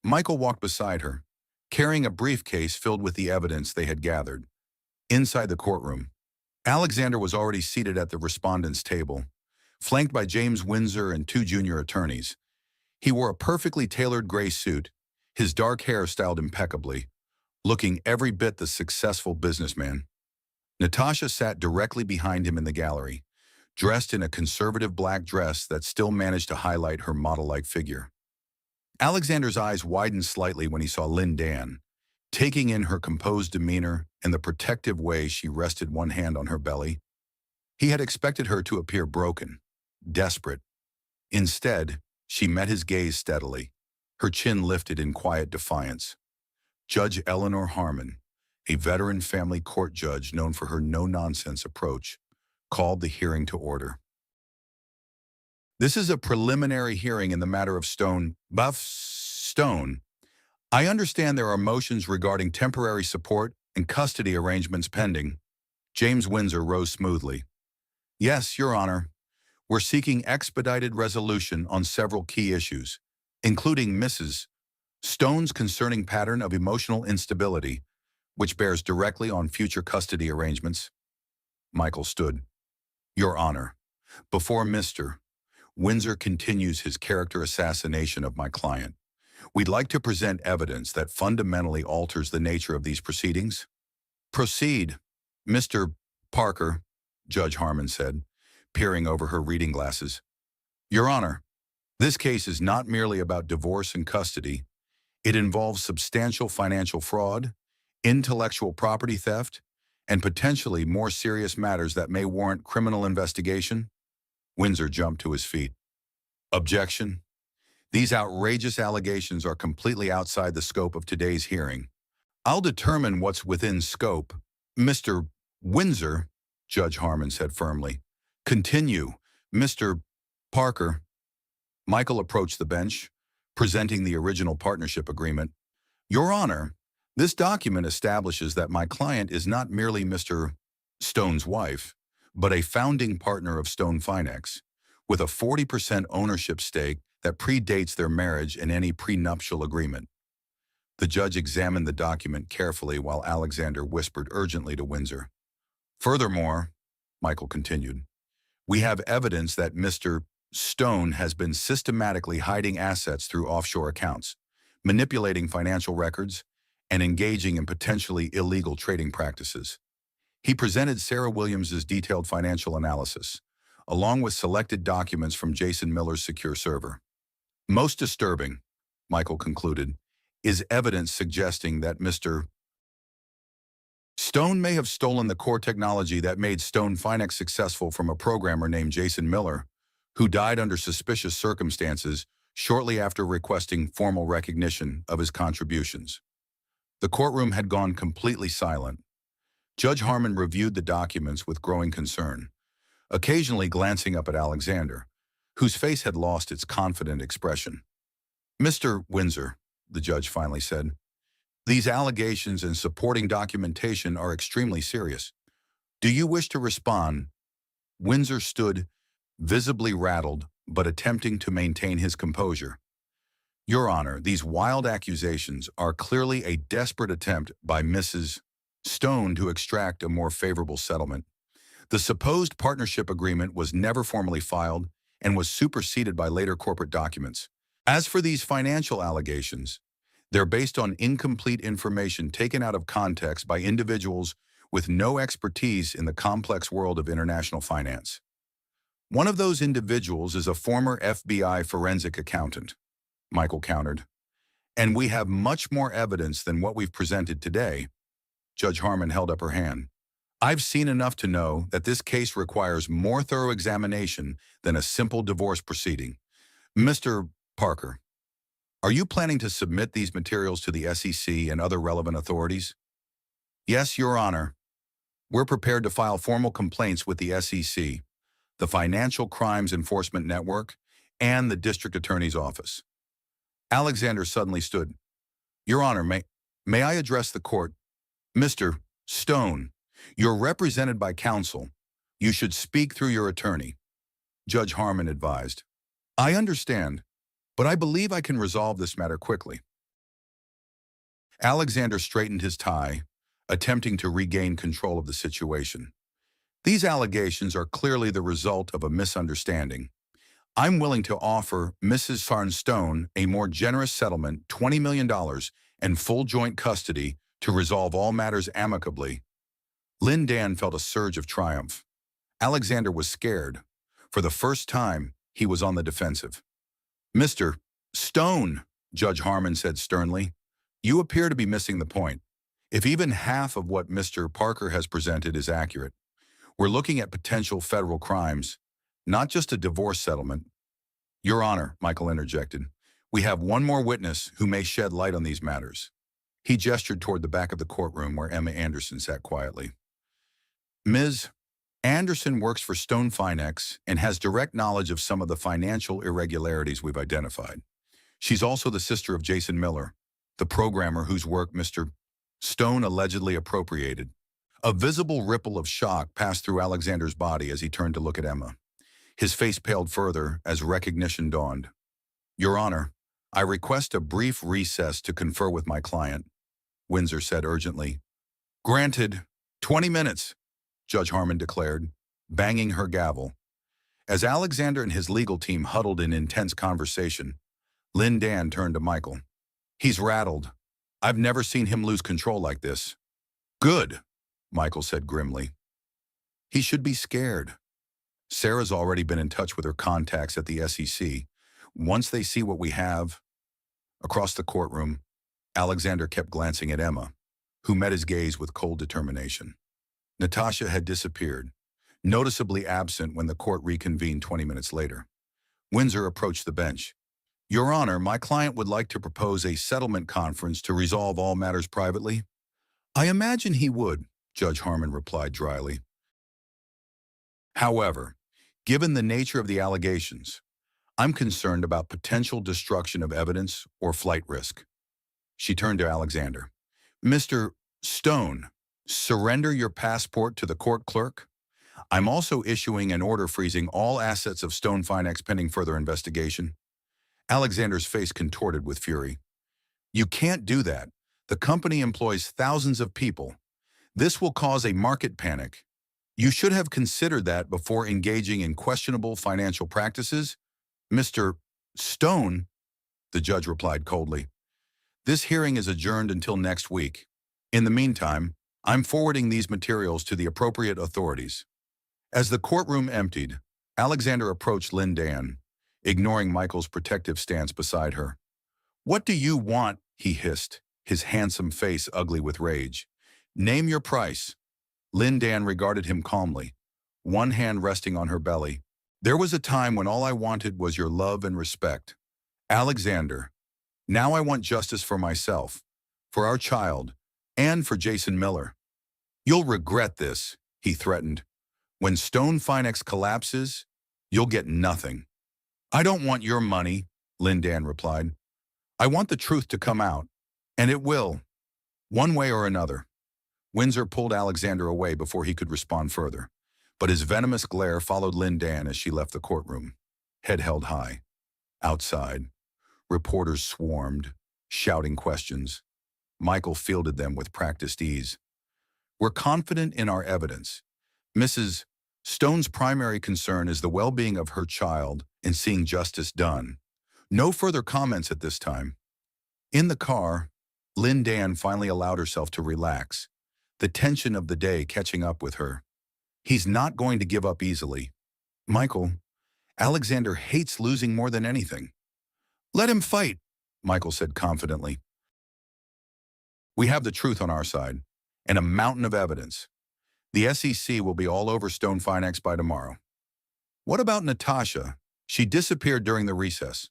Michael walked beside her, carrying a briefcase filled with the evidence they had gathered. Inside the courtroom, Alexander was already seated at the respondent's table, flanked by James Windsor and 2 junior attorneys. He wore a perfectly tailored gray suit, his dark hair styled impeccably, looking every bit the successful businessman. Natasha sat directly behind him in the gallery, dressed in a conservative black dress that still managed to highlight her model-like figure. Alexander's eyes widened slightly when he saw Lynn Dan, taking in her composed demeanor and the protective way she rested one hand on her belly. He had expected her to appear broken, desperate. Instead, she met his gaze steadily, her chin lifted in quiet defiance. Judge Eleanor Harmon, a veteran family court judge known for her no-nonsense approach, called the hearing to order. This is a preliminary hearing in the matter of Stone. I understand there are motions regarding temporary support and custody arrangements pending. James Windsor rose smoothly. Yes, Your Honor. We're seeking expedited resolution on several key issues, including Mrs. Stone's concerning pattern of emotional instability, which bears directly on future custody arrangements. Michael stood. Your Honor, before Mr. Windsor continues his character assassination of my client, we'd like to present evidence that fundamentally alters the nature of these proceedings. Proceed, Mr. Parker, Judge Harmon said, peering over her reading glasses. Your Honor, this case is not merely about divorce and custody. It involves substantial financial fraud, intellectual property theft, and potentially more serious matters that may warrant criminal investigation. Windsor jumped to his feet. Objection. These outrageous allegations are completely outside the scope of today's hearing. I'll determine what's within scope. Mr. Windsor, Judge Harmon said firmly. Continue, Mr. Parker. Michael approached the bench, presenting the original partnership agreement. Your Honor, this document establishes that my client is not merely Mr. Stone's wife, but a founding partner of Stone Finex, with a 40% ownership stake that predates their marriage and any prenuptial agreement. The judge examined the document carefully while Alexander whispered urgently to Windsor. Furthermore, Michael continued, we have evidence that Mr. Stone has been systematically hiding assets through offshore accounts, manipulating financial records, and engaging in potentially illegal trading practices. He presented Sarah Williams's detailed financial analysis, along with selected documents from Jason Miller's secure server. Most disturbing, Michael concluded, is evidence suggesting that Mr. Stone may have stolen the core technology that made Stone Finex successful from a programmer named Jason Miller, who died under suspicious circumstances shortly after requesting formal recognition of his contributions. The courtroom had gone completely silent. Judge Harmon reviewed the documents with growing concern, occasionally glancing up at Alexander, whose face had lost its confident expression. Mr. Windsor, the judge finally said, these allegations and supporting documentation are extremely serious. Do you wish to respond? Windsor stood, visibly rattled, but attempting to maintain his composure. Your Honor, these wild accusations are clearly a desperate attempt by Mrs. Stone to extract a more favorable settlement. The supposed partnership agreement was never formally filed and was superseded by later corporate documents. As for these financial allegations, they're based on incomplete information taken out of context by individuals with no expertise in the complex world of international finance. One of those individuals is a former FBI forensic accountant, Michael countered. And we have much more evidence than what we've presented today. Judge Harmon held up her hand. I've seen enough to know that this case requires more thorough examination than a simple divorce proceeding. Mr. Parker, are you planning to submit these materials to the SEC and other relevant authorities? Yes, Your Honor. We're prepared to file formal complaints with the SEC, the Financial Crimes Enforcement Network, and the District Attorney's Office. Alexander suddenly stood. Your Honor, may I address the court? Mr. Stone, you're represented by counsel. You should speak through your attorney, Judge Harmon advised. I understand, but I believe I can resolve this matter quickly. Alexander straightened his tie, attempting to regain control of the situation. These allegations are clearly the result of a misunderstanding. I'm willing to offer Mrs. Stone a more generous settlement, $20 million, and full joint custody to resolve all matters amicably. Lynn Dan felt a surge of triumph. Alexander was scared. For the first time, he was on the defensive. Mr. Stone, Judge Harmon said sternly. You appear to be missing the point. If even half of what Mr. Parker has presented is accurate, we're looking at potential federal crimes, not just a divorce settlement. Your Honor, Michael interjected, we have one more witness who may shed light on these matters. He gestured toward the back of the courtroom where Emma Anderson sat quietly. Ms. Anderson works for Stone Finex and has direct knowledge of some of the financial irregularities we've identified. She's also the sister of Jason Miller, the programmer whose work Mr. Stone allegedly appropriated. A visible ripple of shock passed through Alexander's body as he turned to look at Emma. His face paled further as recognition dawned. Your Honor, I request a brief recess to confer with my client, Windsor said urgently. Granted, 20 minutes, Judge Harmon declared, banging her gavel. As Alexander and his legal team huddled in intense conversation, Lynn Dan turned to Michael. He's rattled. I've never seen him lose control like this. Good, Michael said grimly. He should be scared. Sarah's already been in touch with her contacts at the SEC. Once they see what we have... Across the courtroom, Alexander kept glancing at Emma, who met his gaze with cold determination. Natasha had disappeared, noticeably absent when the court reconvened 20 minutes later. Windsor approached the bench. Your Honor, my client would like to propose a settlement conference to resolve all matters privately. I imagine he would, Judge Harmon replied dryly. However, given the nature of the allegations, I'm concerned about potential destruction of evidence or flight risk. She turned to Alexander. Mr. Stone, surrender your passport to the court clerk. I'm also issuing an order freezing all assets of Stone Finex pending further investigation. Alexander's face contorted with fury. You can't do that. The company employs thousands of people. This will cause a market panic. You should have considered that before engaging in questionable financial practices. Mr. Stone, the judge replied coldly. This hearing is adjourned until next week. In the meantime, I'm forwarding these materials to the appropriate authorities. As the courtroom emptied, Alexander approached Lynn Dan, ignoring Michael's protective stance beside her. What do you want? He hissed, his handsome face ugly with rage. Name your price. Lynn Dan regarded him calmly, one hand resting on her belly. There was a time when all I wanted was your love and respect. Alexander, now I want justice for myself, for our child, and for Jason Miller. You'll regret this, he threatened. When Stone Finex collapses, you'll get nothing. I don't want your money, Lynn Dan replied. I want the truth to come out, and it will, one way or another. Windsor pulled Alexander away before he could respond further, but his venomous glare followed Lynn Dan as she left the courtroom, head held high. Outside, reporters swarmed, shouting questions. Michael fielded them with practiced ease. We're confident in our evidence. Mrs. Stone's primary concern is the well-being of her child and seeing justice done. No further comments at this time. In the car, Lynn Dan finally allowed herself to relax, the tension of the day catching up with her. He's not going to give up easily. Michael, Alexander hates losing more than anything. Let him fight, Michael said confidently. We have the truth on our side, and a mountain of evidence. The SEC will be all over Stone Finex by tomorrow. What about Natasha? She disappeared during the recess.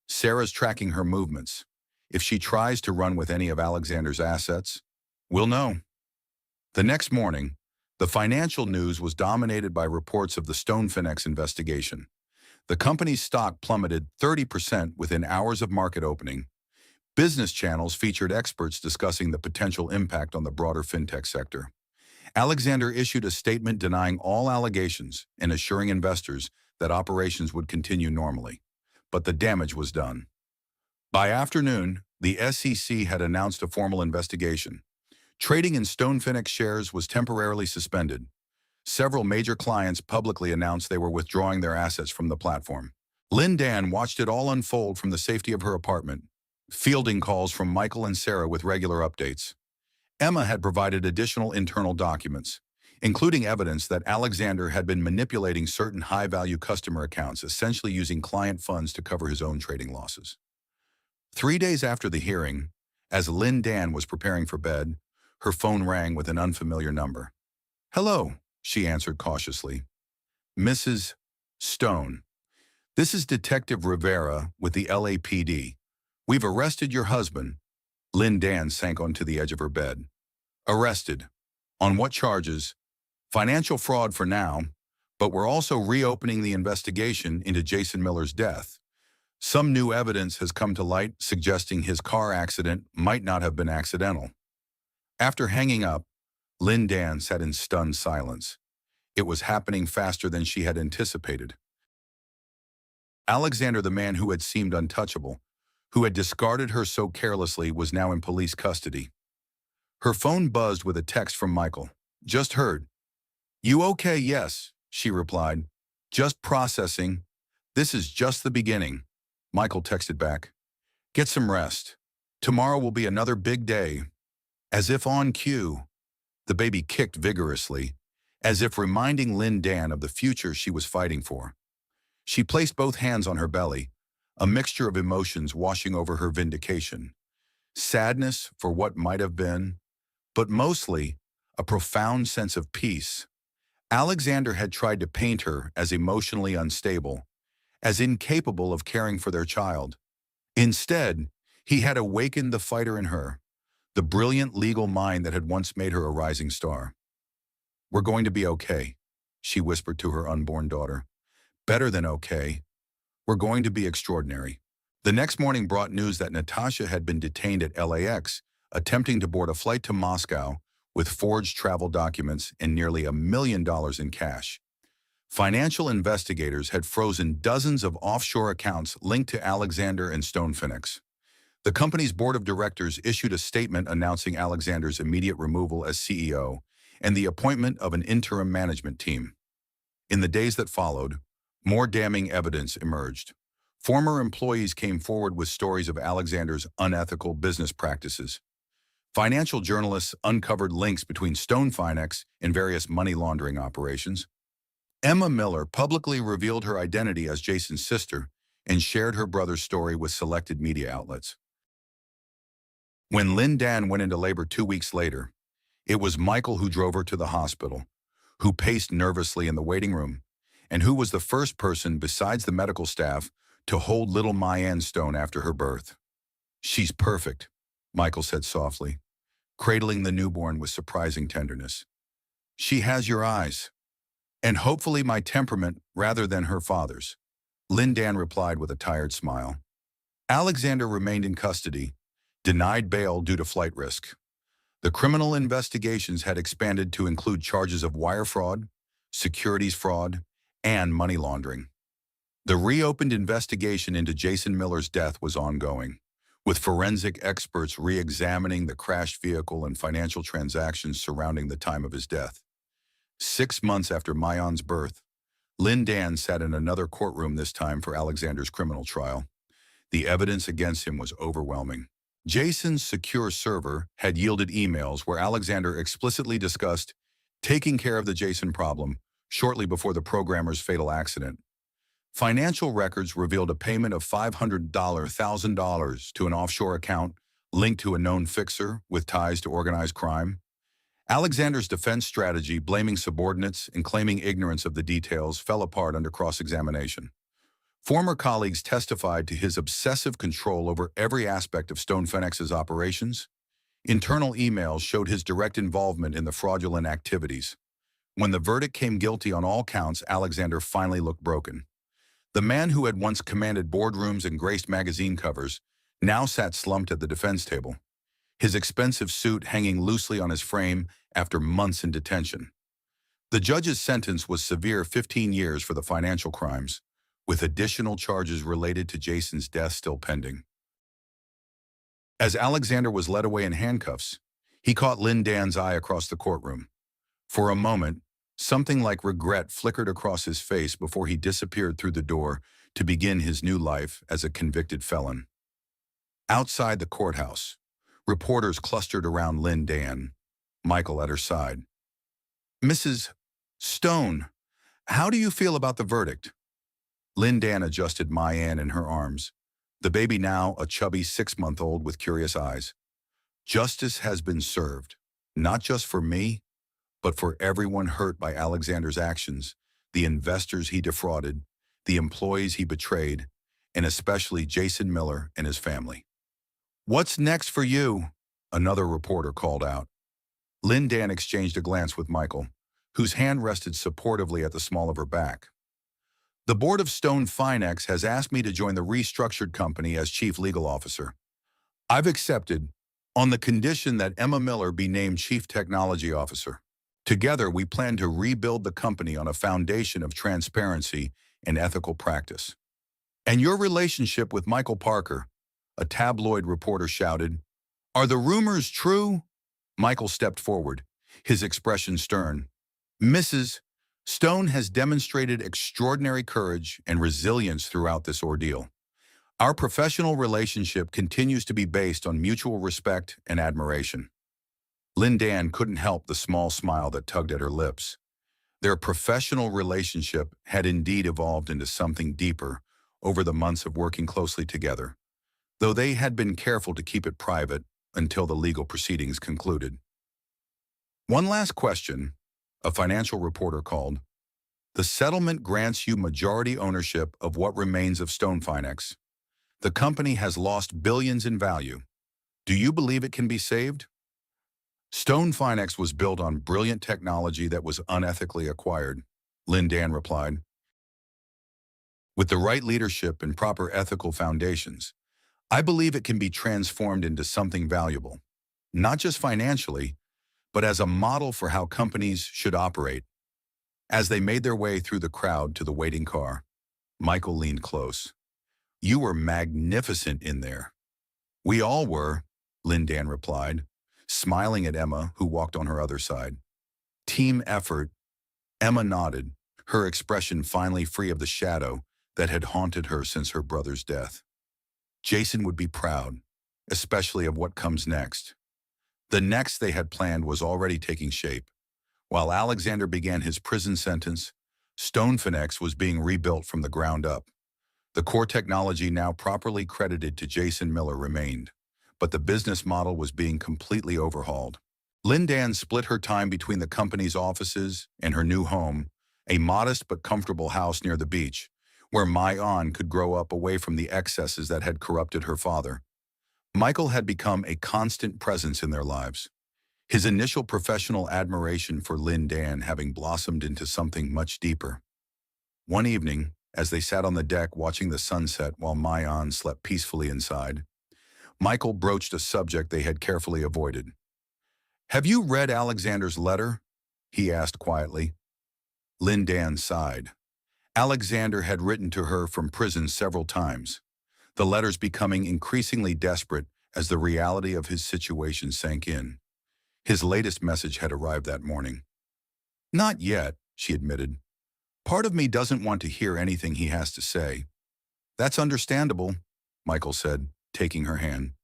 Sarah's tracking her movements. If she tries to run with any of Alexander's assets, we'll know. The next morning, the financial news was dominated by reports of the Stone Finex investigation. The company's stock plummeted 30% within hours of market opening. Business channels featured experts discussing the potential impact on the broader fintech sector. Alexander issued a statement denying all allegations and assuring investors that operations would continue normally. But the damage was done. By afternoon, the SEC had announced a formal investigation. Trading in Stone Finex shares was temporarily suspended. Several major clients publicly announced they were withdrawing their assets from the platform. Lynn Dan watched it all unfold from the safety of her apartment, fielding calls from Michael and Sarah with regular updates. Emma had provided additional internal documents, including evidence that Alexander had been manipulating certain high-value customer accounts, essentially using client funds to cover his own trading losses. 3 days after the hearing, as Lynn Dan was preparing for bed, her phone rang with an unfamiliar number. "Hello," she answered cautiously. "Mrs. Stone. This is Detective Rivera with the LAPD. We've arrested your husband." Lynn Dan sank onto the edge of her bed. "Arrested? On what charges?" "Financial fraud for now, but we're also reopening the investigation into Jason Miller's death. Some new evidence has come to light suggesting his car accident might not have been accidental." After hanging up, Lynn Dan sat in stunned silence. It was happening faster than she had anticipated. Alexander, the man who had seemed untouchable, who had discarded her so carelessly, was now in police custody. Her phone buzzed with a text from Michael. "Just heard." "You okay?" "Yes," she replied. "Just processing. This is just the beginning." Michael texted back. "Get some rest. Tomorrow will be another big day." As if on cue, the baby kicked vigorously, as if reminding Lynn Dan of the future she was fighting for. She placed both hands on her belly, a mixture of emotions washing over her vindication. Sadness for what might have been, but mostly a profound sense of peace. Alexander had tried to paint her as emotionally unstable, as incapable of caring for their child. Instead, he had awakened the fighter in her, the brilliant legal mind that had once made her a rising star. "We're going to be okay," she whispered to her unborn daughter. "Better than okay. We're going to be extraordinary." The next morning brought news that Natasha had been detained at LAX, attempting to board a flight to Moscow with forged travel documents and nearly $1 million in cash. Financial investigators had frozen dozens of offshore accounts linked to Alexander and Stone Phoenix. The company's board of directors issued a statement announcing Alexander's immediate removal as CEO and the appointment of an interim management team. In the days that followed, more damning evidence emerged. Former employees came forward with stories of Alexander's unethical business practices. Financial journalists uncovered links between Stone Phoenix and various money laundering operations. Emma Miller publicly revealed her identity as Jason's sister and shared her brother's story with selected media outlets. When Lynn Dan went into labor 2 weeks later, it was Michael who drove her to the hospital, who paced nervously in the waiting room, and who was the first person besides the medical staff to hold little Mayanne Stone after her birth. "She's perfect," Michael said softly, cradling the newborn with surprising tenderness. "She has your eyes, and hopefully my temperament rather than her father's," Lynn Dan replied with a tired smile. Alexander remained in custody, denied bail due to flight risk. The criminal investigations had expanded to include charges of wire fraud, securities fraud, and money laundering. The reopened investigation into Jason Miller's death was ongoing, with forensic experts re-examining the crashed vehicle and financial transactions surrounding the time of his death. 6 months after Mayanne's birth, Lynn Dan sat in another courtroom, this time for Alexander's criminal trial. The evidence against him was overwhelming. Jason's secure server had yielded emails where Alexander explicitly discussed taking care of the Jason problem shortly before the programmer's fatal accident. Financial records revealed a payment of $500,000 to an offshore account linked to a known fixer with ties to organized crime. Alexander's defense strategy, blaming subordinates and claiming ignorance of the details, fell apart under cross-examination. Former colleagues testified to his obsessive control over every aspect of Stone Phoenix's operations. Internal emails showed his direct involvement in the fraudulent activities. When the verdict came guilty on all counts, Alexander finally looked broken. The man who had once commanded boardrooms and graced magazine covers now sat slumped at the defense table, his expensive suit hanging loosely on his frame after months in detention. The judge's sentence was severe: 15 years for the financial crimes, with additional charges related to Jason's death still pending. As Alexander was led away in handcuffs, he caught Lynn Dan's eye across the courtroom. For a moment, something like regret flickered across his face before he disappeared through the door to begin his new life as a convicted felon. Outside the courthouse, reporters clustered around Lynn Dan, Michael at her side. "Mrs. Stone, how do you feel about the verdict?" Lynn Dan adjusted Mayanne in her arms, the baby now a chubby 6-month-old with curious eyes. Justice has been served, not just for me, but for everyone hurt by Alexander's actions, the investors he defrauded, the employees he betrayed, and especially Jason Miller and his family. "What's next for you?" another reporter called out. Lynn Dan exchanged a glance with Michael, whose hand rested supportively at the small of her back. "The board of Stone Finex has asked me to join the restructured company as chief legal officer. I've accepted, on the condition that Emma Miller be named chief technology officer. Together, we plan to rebuild the company on a foundation of transparency and ethical practice." "And your relationship with Michael Parker," a tabloid reporter shouted. "Are the rumors true?" Michael stepped forward, his expression stern. "Mrs. Stone has demonstrated extraordinary courage and resilience throughout this ordeal. Our professional relationship continues to be based on mutual respect and admiration." Lynn Dan couldn't help the small smile that tugged at her lips. Their professional relationship had indeed evolved into something deeper over the months of working closely together, though they had been careful to keep it private until the legal proceedings concluded. "One last question," a financial reporter called. "The settlement grants you majority ownership of what remains of Stone Finex. The company has lost billions in value. Do you believe it can be saved?" "Stone Finex was built on brilliant technology that was unethically acquired," Lynn Dan replied. "With the right leadership and proper ethical foundations, I believe it can be transformed into something valuable, not just financially, but as a model for how companies should operate." As they made their way through the crowd to the waiting car, Michael leaned close. "You were magnificent in there." "We all were," Lynn Dan replied, smiling at Emma, who walked on her other side. "Team effort." Emma nodded, her expression finally free of the shadow that had haunted her since her brother's death. Jason would be proud, especially of what comes next. The next they had planned was already taking shape. While Alexander began his prison sentence, Stone Finex was being rebuilt from the ground up. The core technology now properly credited to Jason Miller remained, but the business model was being completely overhauled. Lynn Dan split her time between the company's offices and her new home, a modest but comfortable house near the beach, where My-On could grow up away from the excesses that had corrupted her father. Michael had become a constant presence in their lives, his initial professional admiration for Lynn Dan having blossomed into something much deeper. One evening, as they sat on the deck watching the sunset while My-On slept peacefully inside, Michael broached a subject they had carefully avoided. "Have you read Alexander's letter?" he asked quietly. Lynn Dan sighed. Alexander had written to her from prison several times, the letters becoming increasingly desperate as the reality of his situation sank in. His latest message had arrived that morning. "Not yet," she admitted. "Part of me doesn't want to hear anything he has to say." "That's understandable," Michael said, taking her hand.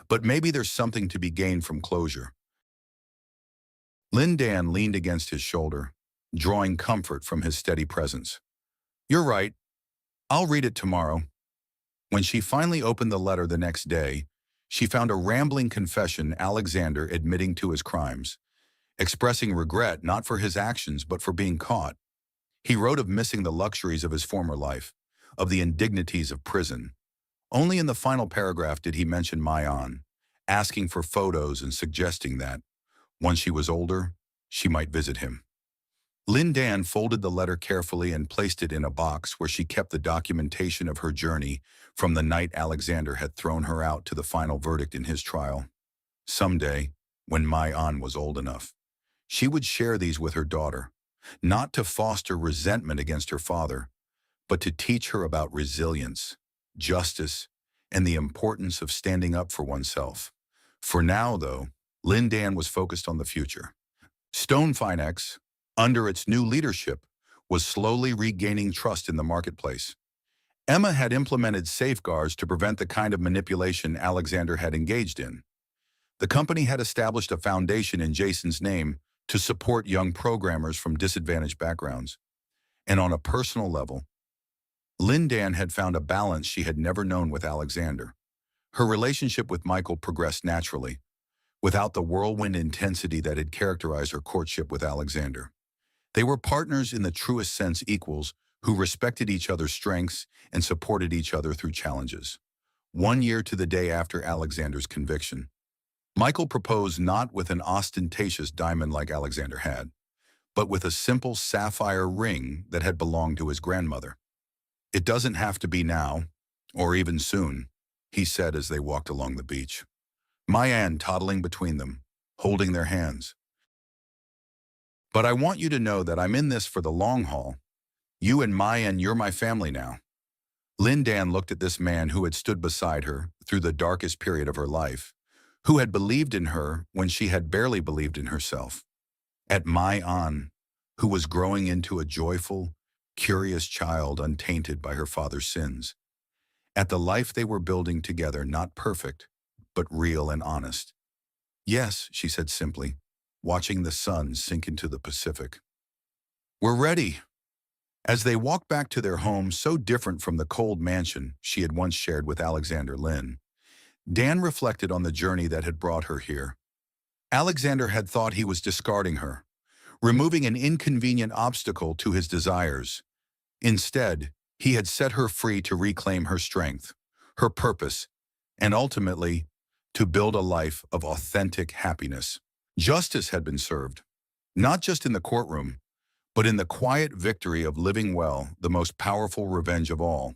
"But maybe there's something to be gained from closure." Lynn Dan leaned against his shoulder, drawing comfort from his steady presence. "You're right. I'll read it tomorrow." When she finally opened the letter the next day, she found a rambling confession Alexander admitting to his crimes, expressing regret not for his actions but for being caught. He wrote of missing the luxuries of his former life, of the indignities of prison. Only in the final paragraph did he mention My-On, asking for photos and suggesting that, once she was older, she might visit him. Lynn Dan folded the letter carefully and placed it in a box where she kept the documentation of her journey from the night Alexander had thrown her out to the final verdict in his trial. Someday, when My-On was old enough, she would share these with her daughter, not to foster resentment against her father, but to teach her about resilience, justice, and the importance of standing up for oneself. For now, though, Lynn Dan was focused on the future. Stone Finex, under its new leadership, was slowly regaining trust in the marketplace. Emma had implemented safeguards to prevent the kind of manipulation Alexander had engaged in. The company had established a foundation in Jason's name to support young programmers from disadvantaged backgrounds. And on a personal level, Lindan had found a balance she had never known with Alexander. Her relationship with Michael progressed naturally, without the whirlwind intensity that had characterized her courtship with Alexander. They were partners in the truest sense, equals who respected each other's strengths and supported each other through challenges. 1 year to the day after Alexander's conviction, Michael proposed not with an ostentatious diamond like Alexander had, but with a simple sapphire ring that had belonged to his grandmother. "It doesn't have to be now, or even soon," he said as they walked along the beach. Mayan toddling between them, holding their hands. "But I want you to know that I'm in this for the long haul. You and Mayan, you're my family now." Lindan looked at this man who had stood beside her through the darkest period of her life, who had believed in her when she had barely believed in herself. At Mayan, who was growing into a joyful, curious child untainted by her father's sins. At the life they were building together, not perfect, but real and honest. "Yes," she said simply, watching the sun sink into the Pacific. "We're ready." As they walked back to their home, so different from the cold mansion she had once shared with Alexander Lin, Dan reflected on the journey that had brought her here. Alexander had thought he was discarding her, removing an inconvenient obstacle to his desires. Instead, he had set her free to reclaim her strength, her purpose, and ultimately, to build a life of authentic happiness. Justice had been served, not just in the courtroom, but in the quiet victory of living well, the most powerful revenge of all.